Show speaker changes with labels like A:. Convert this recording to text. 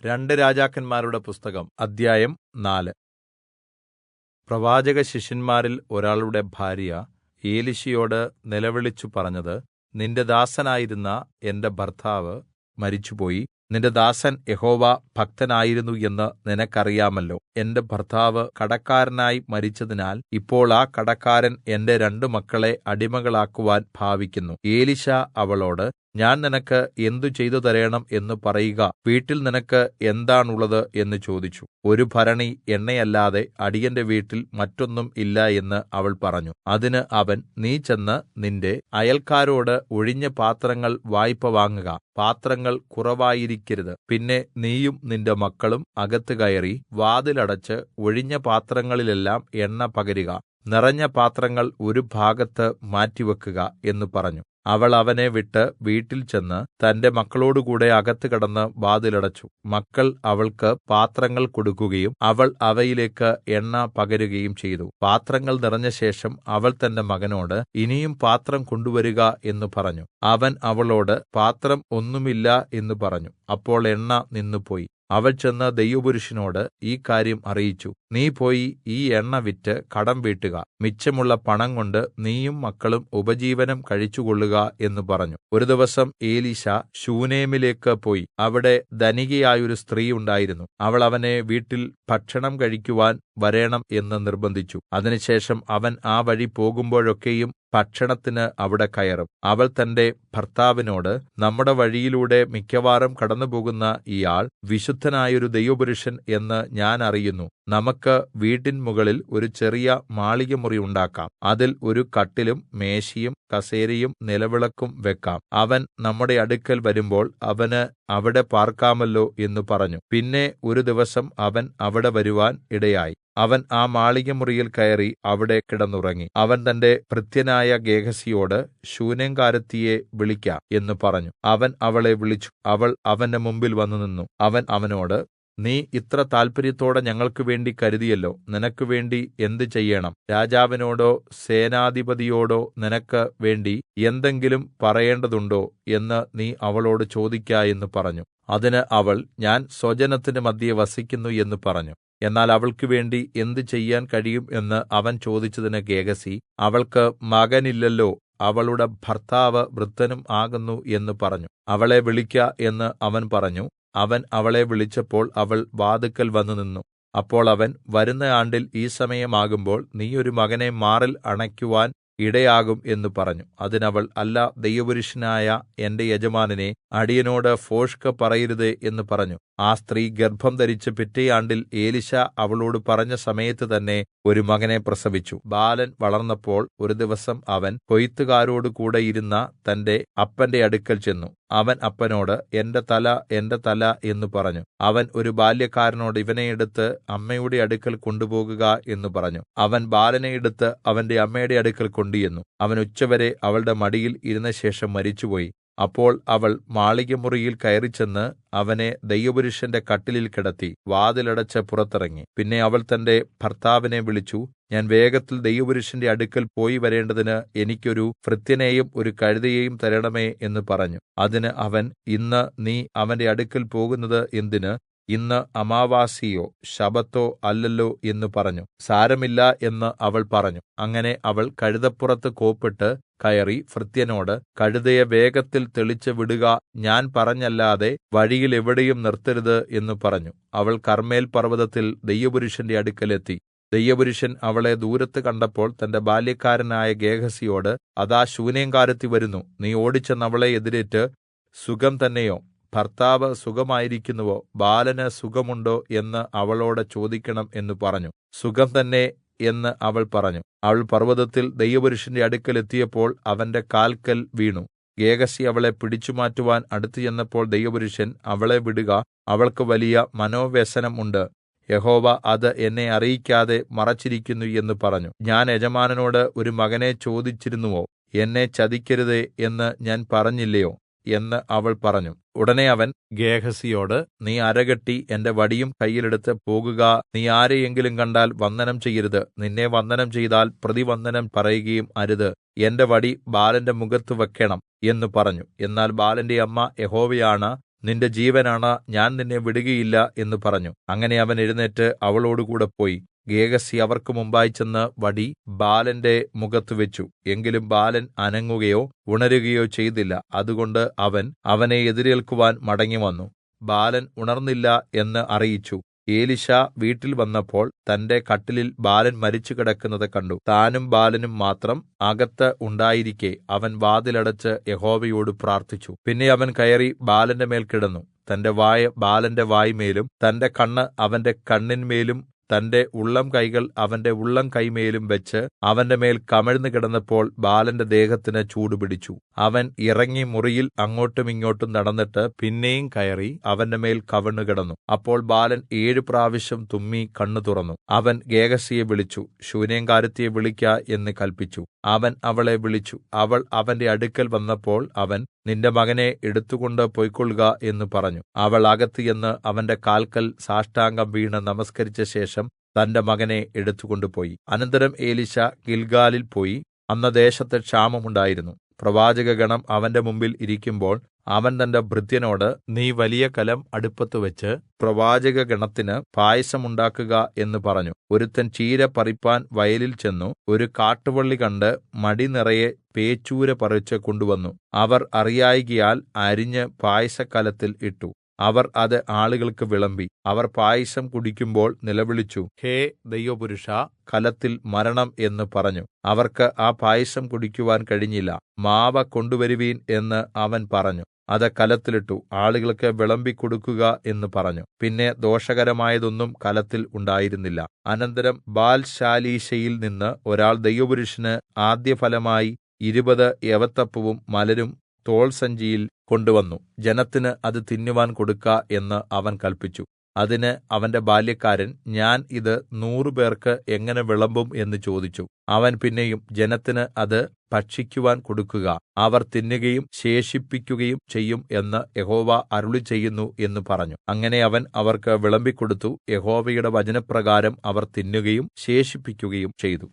A: രണ്ട് രാജാക്കന്മാരുടെ പുസ്തകം അദ്ധ്യായം 4. പ്രവാചകശിഷ്യന്മാരിൽ ഒരാളുടെ ഭാര്യ എലീശയോട് നിലവിളിച്ചു പറഞ്ഞത്, നിന്റെ ദാസനായിരുന്ന എന്റെ ഭർത്താവ് മരിച്ചുപോയി. നിന്റെ ദാസൻ യഹോവ ഭക്തനായിരുന്നു എന്ന് നിനക്കറിയാമല്ലോ. എന്റെ ഭർത്താവ് കടക്കാരനായി മരിച്ചതിനാൽ ഇപ്പോൾ ആ കടക്കാരൻ എന്റെ രണ്ടു മക്കളെ അടിമകളാക്കുവാൻ ഭാവിക്കുന്നു. എലീശാ അവളോട്, ഞാൻ നിനക്ക് എന്ത് ചെയ്തു തരേണം എന്ന് പറയുക, വീട്ടിൽ നിനക്ക് എന്താണുള്ളത് എന്ന് ചോദിച്ചു. ഒരു ഭരണി എണ്ണയല്ലാതെ അടിയന്റെ വീട്ടിൽ മറ്റൊന്നും ഇല്ല എന്ന് അവൾ പറഞ്ഞു. അതിന് അവൻ, നീ ചെന്ന് നിന്റെ അയൽക്കാരോട് ഒഴിഞ്ഞ പാത്രങ്ങൾ വായ്പ വാങ്ങുക, പാത്രങ്ങൾ കുറവായിരിക്കരുത്. പിന്നെ നീയും നിന്റെ മക്കളും അകത്ത് കയറി വാതിലടച്ച് ഒഴിഞ്ഞ പാത്രങ്ങളിലെല്ലാം എണ്ണ പകരുക, നിറഞ്ഞ പാത്രങ്ങൾ ഒരു ഭാഗത്ത് മാറ്റിവെക്കുക എന്ന് പറഞ്ഞു. അവൾ അവനെ വിട്ട് വീട്ടിൽ ചെന്ന് തന്റെ മക്കളോടുകൂടെ അകത്ത് കടന്ന് വാതിലടച്ചു. മക്കൾ അവൾക്ക് പാത്രങ്ങൾ കൊടുക്കുകയും അവൾ അവയിലേക്ക് എണ്ണ പകരുകയും ചെയ്തു. പാത്രങ്ങൾ നിറഞ്ഞ ശേഷം അവൾ തന്റെ മകനോട്, ഇനിയും പാത്രം കൊണ്ടുവരുക എന്ന് പറഞ്ഞു. അവൻ അവളോട്, പാത്രം ഒന്നുമില്ല എന്ന് പറഞ്ഞു. അപ്പോൾ എണ്ണ നിന്നുപോയി. അവൾ ചെന്ന് ദൈവപുരുഷനോട് ഈ കാര്യം അറിയിച്ചു. നീ പോയി ഈ എണ്ണ വിറ്റ് കടം വീട്ടുക, മിച്ചമുള്ള പണം കൊണ്ട് നീയും മക്കളും ഉപജീവനം കഴിച്ചുകൊള്ളുക എന്ന് പറഞ്ഞു. ഒരു ദിവസം എലീശാ ശൂനേമിലേക്ക് പോയി. അവിടെ ധനികയായൊരു സ്ത്രീ ഉണ്ടായിരുന്നു. അവൾ അവനെ വീട്ടിൽ ഭക്ഷണം കഴിക്കുവാൻ വരേണം എന്ന് നിർബന്ധിച്ചു. അതിനുശേഷം അവൻ ആ വഴി പോകുമ്പോഴൊക്കെയും ഭക്ഷണത്തിന് അവിടെ കയറും. അവൾ തന്റെ ഭർത്താവിനോട്, നമ്മുടെ വഴിയിലൂടെ മിക്കവാറും കടന്നുപോകുന്ന ഇയാൾ വിശുദ്ധനായൊരു ദൈവപുരുഷൻ എന്ന് ഞാൻ അറിയുന്നു. നമുക്ക് വീട്ടിൻ മുകളിൽ ഒരു ചെറിയ മാളികമുറി ഉണ്ടാക്കാം. അതിൽ ഒരു കട്ടിലും മേശയും കസേരയും നിലവിളക്കും വെക്കാം. അവൻ നമ്മുടെ അടുക്കൽ വരുമ്പോൾ അവന് അവിടെ പാർക്കാമല്ലോ എന്ന് പറഞ്ഞു. പിന്നെ ഒരു ദിവസം അവൻ അവിടെ വരുവാൻ ഇടയായി. അവൻ ആ മാളികമുറിയിൽ കയറി അവിടെ കിടന്നുറങ്ങി. അവൻ തന്റെ ഭൃത്യനായ ഗേഹസിയോട്, ശൂനേംകാരത്തിയെ വിളിക്ക എന്ന് പറഞ്ഞു. അവൻ അവളെ വിളിച്ചു. അവൾ അവന്റെ മുമ്പിൽ വന്നുനിന്നു. അവൻ അവനോട്, നീ ഇത്ര താല്പര്യത്തോടെ ഞങ്ങൾക്ക് വേണ്ടി കരുതിയല്ലോ. നിനക്ക് വേണ്ടി എന്ത് ചെയ്യേണം? രാജാവിനോടോ സേനാധിപതിയോടോ നിനക്ക് വേണ്ടി എന്തെങ്കിലും പറയേണ്ടതുണ്ടോ എന്ന് നീ അവളോട് ചോദിക്ക എന്ന് പറഞ്ഞു. അതിന് അവൾ, ഞാൻ സ്വജനത്തിന്റെ മദ്ധ്യേ വസിക്കുന്നു എന്ന് പറഞ്ഞു. എന്നാൽ അവൾക്ക് വേണ്ടി എന്ത് ചെയ്യാൻ കഴിയും എന്ന് അവൻ ചോദിച്ചതിന് ഗേഹസി, അവൾക്ക് മകനില്ലല്ലോ, അവളുടെ ഭർത്താവ് വൃദ്ധനും ആകുന്നു എന്ന് പറഞ്ഞു. അവളെ വിളിക്ക എന്ന് അവൻ പറഞ്ഞു. അവൻ അവളെ വിളിച്ചപ്പോൾ അവൾ വാതിൽക്കൽ വന്നുനിന്നു. അപ്പോൾ അവൻ, വരുന്ന ആണ്ടിൽ ഈ സമയമാകുമ്പോൾ നീ ഒരു മകനെ മാറിൽ അണയ്ക്കുവാൻ ഇടയാകും എന്ന് പറഞ്ഞു. അതിനവൾ, അല്ല, ദൈവപുരുഷനായ എന്റെ യജമാനനെ, അടിയനോട് ഭോഷ്ക് പറയരുതേ എന്ന് പറഞ്ഞു. ആ സ്ത്രീ ഗർഭം ധരിച്ച് പിറ്റേ ആണ്ടിൽ എലീശാ അവളോട് പറഞ്ഞ സമയത്ത് തന്നെ ഒരു മകനെ പ്രസവിച്ചു. ബാലൻ വളർന്നപ്പോൾ ഒരു ദിവസം അവൻ കൊയ്ത്തുകാരോട് കൂടെ ഇരുന്ന തന്റെ അപ്പന്റെ അടുക്കൽ ചെന്നു. അവൻ അപ്പനോട്, എന്റെ തല എന്ന് പറഞ്ഞു. അവൻ ഒരു ബാല്യക്കാരനോട്, ഇവനെ എടുത്ത് അമ്മയുടെ അടുക്കൽ കൊണ്ടുപോകുക എന്ന് പറഞ്ഞു. അവൻ ബാലനെ എടുത്ത് അവന്റെ അമ്മയുടെ അടുക്കൽ കൊണ്ടുചെന്നു. അവൻ ഉച്ചവരെ അവളുടെ മടിയിൽ ഇരുന്ന ശേഷം മരിച്ചുപോയി. അപ്പോൾ അവൾ മാളികമുറിയിൽ കയറിച്ചെന്ന് അവനെ ദൈവപുരുഷന്റെ കട്ടിലിൽ കിടത്തി വാതിലടച്ച് പുറത്തിറങ്ങി. പിന്നെ അവൾ തന്റെ ഭർത്താവിനെ വിളിച്ചു, ഞാൻ വേഗത്തിൽ ദൈവപുരുഷന്റെ അടുക്കൽ പോയി വരേണ്ടതിന് എനിക്കൊരു ഭൃത്യനെയും ഒരു കഴുതയെയും തരണമേ എന്ന് പറഞ്ഞു. അതിന് അവൻ, ഇന്ന് നീ അവന്റെ അടുക്കൽ പോകുന്നത് എന്തിന്? ഇന്ന് അമാവാസിയോ ശബ്ബത്തോ അല്ലല്ലോ എന്ന് പറഞ്ഞു. സാരമില്ല എന്ന് അവൾ പറഞ്ഞു. അങ്ങനെ അവൾ കഴുതപ്പുറത്ത് കോപ്പിട്ട് കയറി ഭൃത്യനോട്, കഴുതയെ വേഗത്തിൽ തെളിച്ച് വിടുക, ഞാൻ പറഞ്ഞല്ലാതെ വഴിയിൽ എവിടെയും നിർത്തരുത് എന്ന് പറഞ്ഞു. അവൾ കർമ്മേൽ പർവ്വതത്തിൽ ദൈവപുരുഷന്റെ അടുക്കൽ എത്തി. ദൈവപുരുഷൻ അവളെ ദൂരത്ത് കണ്ടപ്പോൾ തന്റെ ബാല്യക്കാരനായ ഗേഹസിയോട്, അതാ ശൂനേംകാരത്തി വരുന്നു, നീ ഓടിച്ചെന്ന് അവളെ എതിരേറ്റ്, സുഖം തന്നെയോ? ഭർത്താവ് സുഖമായിരിക്കുന്നുവോ? ബാലന് സുഖമുണ്ടോ എന്ന് അവളോട് ചോദിക്കണം എന്ന് പറഞ്ഞു. സുഖം തന്നെ എന്ന് അവൾ പറഞ്ഞു. അവൾ പർവ്വതത്തിൽ ദൈവപുരുഷന്റെ അടുക്കൽ എത്തിയപ്പോൾ അവന്റെ കാൽക്കൽ വീണു. ഗേഹസി അവളെ പിടിച്ചുമാറ്റുവാൻ അടുത്തു ചെന്നപ്പോൾ ദൈവപുരുഷൻ, അവളെ വിടുക, അവൾക്ക് വലിയ മനോവ്യസനം ഉണ്ട്. യഹോവ അത് എന്നെ അറിയിക്കാതെ മറച്ചിരിക്കുന്നു എന്ന് പറഞ്ഞു. ഞാൻ യജമാനനോട് ഒരു മകനെ ചോദിച്ചിരുന്നുവോ? എന്നെ ചതിക്കരുതേ എന്ന് ഞാൻ പറഞ്ഞില്ലയോ എന്ന് അവൾ പറഞ്ഞു. ഉടനെ അവൻ ഗേഹസിയോട്, നീ അരകെട്ടി എന്റെ വടിയും കയ്യിലെടുത്ത് പോകുക. നീ ആരെയെങ്കിലും കണ്ടാൽ വന്ദനം ചെയ്യരുത്. നിന്നെ വന്ദനം ചെയ്താൽ പ്രതിവന്ദനം പറയുകയും അരുത്. എന്റെ വടി ബാലന്റെ മുഖത്ത് വെക്കണം എന്ന് പറഞ്ഞു. എന്നാൽ ബാലന്റെ അമ്മ യഹോവയാണ നിന്റെ ജീവനാണ, ഞാൻ നിന്നെ വിടുകയില്ല എന്ന് പറഞ്ഞു. അങ്ങനെ അവൻ എഴുന്നേറ്റ് അവളോടുകൂടെ പോയി. ഗേഹസി അവർക്ക് മുമ്പായി ചെന്ന് വടി ബാലന്റെ മുഖത്ത് വെച്ചു. എങ്കിലും ബാലൻ അനങ്ങുകയോ ഉണരുകയോ ചെയ്തില്ല. അതുകൊണ്ട് അവൻ അവനെ എതിരേൽക്കുവാൻ മടങ്ങിവന്നു. ബാലൻ ഉണർന്നില്ല എന്ന് അറിയിച്ചു. എലീശാ വീട്ടിൽ വന്നപ്പോൾ തന്റെ കട്ടിലിൽ ബാലൻ മരിച്ചു കിടക്കുന്നത് കണ്ടു. താനും ബാലനും മാത്രം അകത്ത് ഉണ്ടായിരിക്കെ അവൻ വാതിൽ അടച്ച് യഹോവയോട് പ്രാർത്ഥിച്ചു. പിന്നെ അവൻ കയറി ബാലന്റെ മേൽ കിടന്നു. തന്റെ വായ് ബാലന്റെ വായ്മേലും തന്റെ കണ്ണ് അവന്റെ കണ്ണിന്മേലും തന്റെ ഉള്ളംകൈകൾ അവന്റെ ഉള്ളംകൈമേലും വെച്ച് അവന്റെ മേൽ കമിഴ്ന്നു കിടന്നപ്പോൾ ബാലന്റെ ദേഹത്തിന് ചൂടുപിടിച്ചു. അവൻ ഇറങ്ങി മുറിയിൽ അങ്ങോട്ടും ഇങ്ങോട്ടും നടന്നിട്ട് പിന്നെയും കയറി അവന്റെ മേൽ കവിണ്ണുകിടന്നു. അപ്പോൾ ബാലൻ 7 പ്രാവശ്യം തുമ്മി കണ്ണ് തുറന്നു. അവൻ ഗേഹസിയെ വിളിച്ചു. ശൂനേംകാരത്തിയെ വിളിക്ക എന്ന് കല്പിച്ചു. അവൻ അവളെ വിളിച്ചു. അവൾ അവന്റെ അടുക്കൽ വന്നപ്പോൾ അവൻ, നിന്റെ മകനെ എടുത്തുകൊണ്ട് പൊയ്ക്കൊള്ളുക എന്ന് പറഞ്ഞു. അവൾ അകത്ത് ചെന്ന് അവന്റെ കാൽക്കൽ സാഷ്ടാംഗം വീണ് നമസ്കരിച്ച ശേഷം തന്റെ മകനെ എടുത്തുകൊണ്ടുപോയി. അനന്തരം എലീശാ ഗിൽഗാലിൽ പോയി. അന്ന് ദേശത്ത് ക്ഷാമം ഉണ്ടായിരുന്നു. പ്രവാചകഗണം അവന്റെ മുമ്പിൽ ഇരിക്കുമ്പോൾ അവൻ തന്റെ ഭൃത്യനോട്, നീ വലിയ കലം അടുപ്പത്ത് വെച്ച് പ്രവാചകഗണത്തിന് പായസം ഉണ്ടാക്കുക എന്ന് പറഞ്ഞു. ഒരുത്തൻ ചീര പറിപ്പാൻ വയലിൽ ചെന്നു. ഒരു കാട്ടുവള്ളി കണ്ട് മടി നിറയെ പേച്ചൂര പറിച്ച് കൊണ്ടുവന്നു. അവർ അറിയായ്കയാൽ അരിഞ്ഞ് പായസക്കലത്തിൽ ഇട്ടു. അവർ അത് ആളുകൾക്ക് വിളമ്പി. അവർ പായസം കുടിക്കുമ്പോൾ നിലവിളിച്ചു, ഹേ ദൈവപുരുഷാ, കലത്തിൽ മരണം എന്ന് പറഞ്ഞു. അവർക്ക് ആ പായസം കുടിക്കുവാൻ കഴിഞ്ഞില്ല. മാവ് കൊണ്ടുവരുവീൻ എന്ന് അവൻ പറഞ്ഞു. അത് കലത്തിലിട്ടു. ആളുകൾക്ക് വിളമ്പിക്കൊടുക്കുക എന്ന് പറഞ്ഞു. പിന്നെ ദോഷകരമായതൊന്നും കലത്തിൽ ഉണ്ടായിരുന്നില്ല. അനന്തരം ബാൽശാലീശയിൽ നിന്ന് ഒരാൾ ദൈവപുരുഷന് ആദ്യഫലമായി 20 യവത്തപ്പവും മലരും തോൾസഞ്ചിയിൽ കൊണ്ടുവന്നു. ജനത്തിന് അത് തിന്നുവാൻ കൊടുക്ക എന്ന് അവൻ കല്പിച്ചു. അതിന് അവന്റെ ബാല്യക്കാരൻ, ഞാൻ ഇത് 100 പേർക്ക് എങ്ങനെ വിളമ്പും എന്ന് ചോദിച്ചു. അവൻ പിന്നെയും, ജനത്തിന് അത് ഭക്ഷിക്കുവാൻ കൊടുക്കുക, അവർ തിന്നുകയും ശേഷിപ്പിക്കുകയും ചെയ്യും എന്ന് യഹോവ അരുളിച്ചെയ്യുന്നു എന്ന് പറഞ്ഞു. അങ്ങനെ അവൻ അവർക്ക് വിളമ്പിക്കൊടുത്തു. യഹോവയുടെ വചനപ്രകാരം അവർ തിന്നുകയും ശേഷിപ്പിക്കുകയും ചെയ്തു.